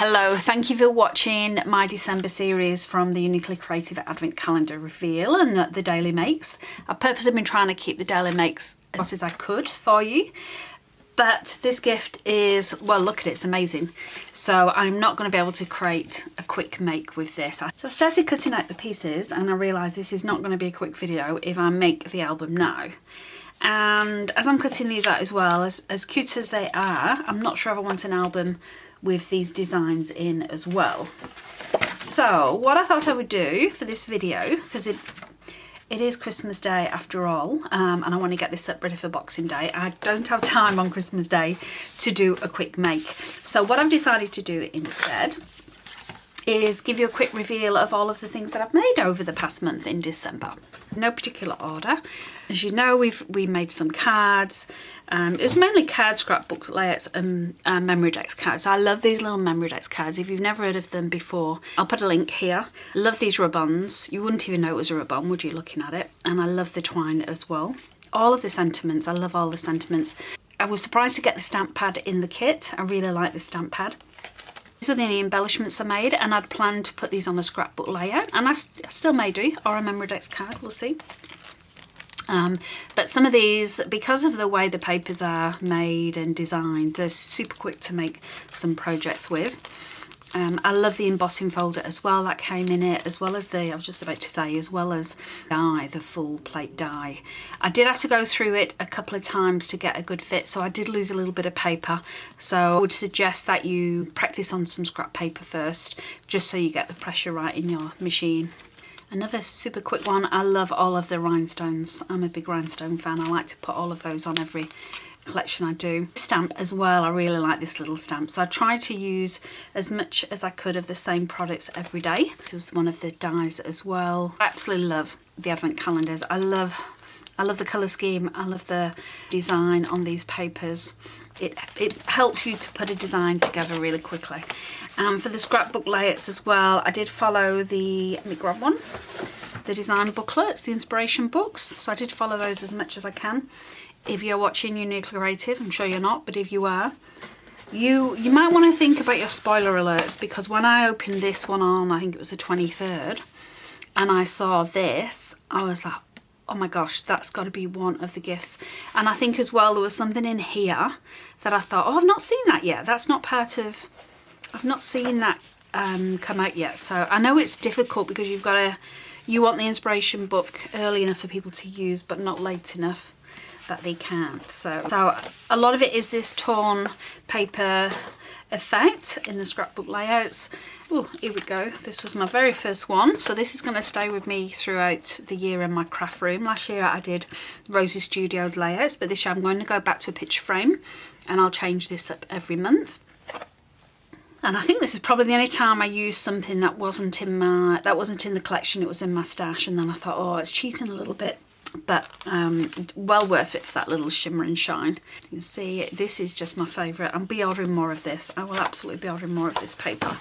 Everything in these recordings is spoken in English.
Hello, thank you for watching my December series from the Uniquely Creative Advent Calendar Reveal and the daily makes. I purposely been trying to keep the daily makes as much as I could for you, but this gift is, well, look at it, it's amazing. So I'm not going to be able to create a quick make with this. So I started cutting out the pieces and I realised this is not going to be a quick video if I make the album now. And as I'm cutting these out as well, as cute as they are, I'm not sure if I want an album with these designs in as well. So what I thought I would do for this video, because it is Christmas Day after all, and I want to get this up ready for Boxing Day. I don't have time on Christmas Day to do a quick make. So what I've decided to do instead is give you a quick reveal of all of the things that I've made over the past month in December. No particular order. As you know, we made some cards. It was mainly card scrapbook layouts and memory decks cards. I love these little memory decks cards. If you've never heard of them before, I'll put a link here. Love these ribbons. You wouldn't even know it was a ribbon, would you, looking at it? And I love the twine as well. All of the sentiments. I love all the sentiments. I was surprised to get the stamp pad in the kit. I really like the stamp pad. These are the only embellishments I made, and I'd planned to put these on a scrapbook layout, and I still may do, or a memory decks card, we'll see. But some of these, because of the way the papers are made and designed, they're super quick to make some projects with. I love the embossing folder as well that came in it, as well as the, I was just about to say, as well as die, the full plate die. I did have to go through it a couple of times to get a good fit, so I did lose a little bit of paper. So I would suggest that you practice on some scrap paper first, just so you get the pressure right in your machine. Another super quick one, I love all of the rhinestones. I'm a big rhinestone fan. I like to put all of those on every collection I do. Stamp as well, I really like this little stamp. So I try to use as much as I could of the same products every day. This was one of the dies as well. I absolutely love the advent calendars. I love the colour scheme. I love the design on these papers. It helps you to put a design together really quickly. For the scrapbook layouts as well, I did follow the, let me grab one, the design booklets, the inspiration books. So I did follow those as much as I can. If you're watching Uniquely Creative, I'm sure you're not, but if you are, you might want to think about your spoiler alerts, because when I opened this one on, I think it was the 23rd, and I saw this, I was like, oh my gosh, that's got to be one of the gifts. And I think as well, there was something in here that I thought, oh, I've not seen that yet. That's not part of, I've not seen that come out yet. So I know it's difficult because you've got to, you want the inspiration book early enough for people to use, but not late enough that they can't. So a lot of it is this torn paper effect in the scrapbook layouts. Oh, here we go. This was my very first one, so this is going to stay with me throughout the year in my craft room. Last year I did Rosie Studio layouts, but this year I'm going to go back to a picture frame, and I'll change this up every month. And I think this is probably the only time I used something that wasn't in the collection. It was in my stash, and then I thought, oh, it's cheating a little bit. But well worth it for that little shimmer and shine. You can see this is just my favourite. I'll be ordering more of this. I will absolutely be ordering more of this paper.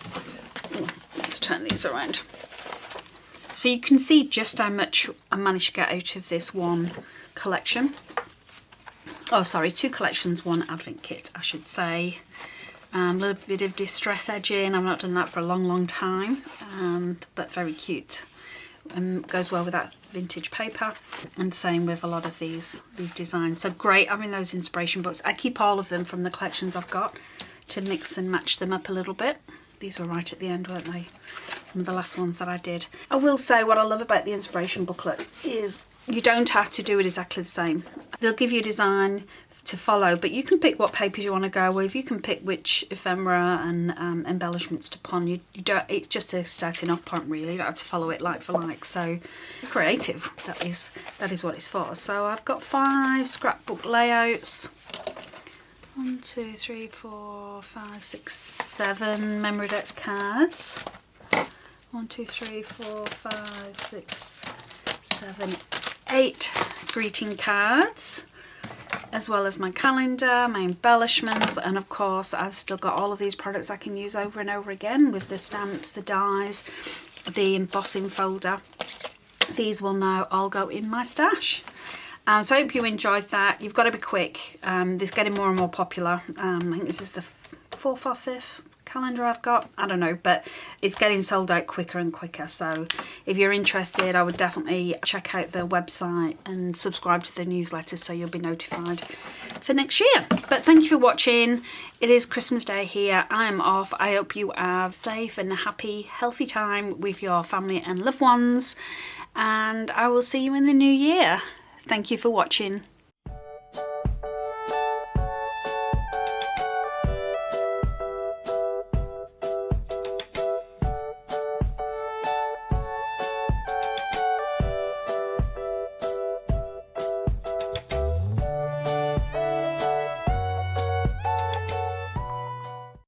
Ooh, let's turn these around. So you can see just how much I managed to get out of this one collection. Oh, sorry, two collections, one advent kit, I should say. A little bit of distress edging. I've not done that for a long time, but very cute. Goes well with that vintage paper, and same with a lot of these designs. So great having those inspiration books. I keep all of them from the collections I've got to mix and match them up a little bit. These were right at the end, weren't they? Some of the last ones that I did. I will say what I love about the inspiration booklets is you don't have to do it exactly the same. They'll give you a design to follow, but you can pick what papers you want to go with. You can pick which ephemera and embellishments to pon. You don't. It's just a starting off point, really. You don't have to follow it like for like. So creative. That is what it's for. So I've got 5 scrapbook layouts. 1, 2, 3, 4, 5, 6, 7 memory decks cards. 1, 2, 3, 4, 5, 6, 7, 8 greeting cards, as well as my calendar, my embellishments, and of course I've still got all of these products I can use over and over again with the stamps, the dies, the embossing folder. These will now all go in my stash. So I hope you enjoyed that. You've got to be quick. This is getting more and more popular. I think this is the 4th or 5th calendar I've got, I don't know, but it's getting sold out quicker and quicker. So if you're interested, I would definitely check out the website and subscribe to the newsletter so you'll be notified for next year. But thank you for watching. It is Christmas Day here. I am off. I hope you have a safe and happy, healthy time with your family and loved ones, and I will see you in the new year. Thank you for watching.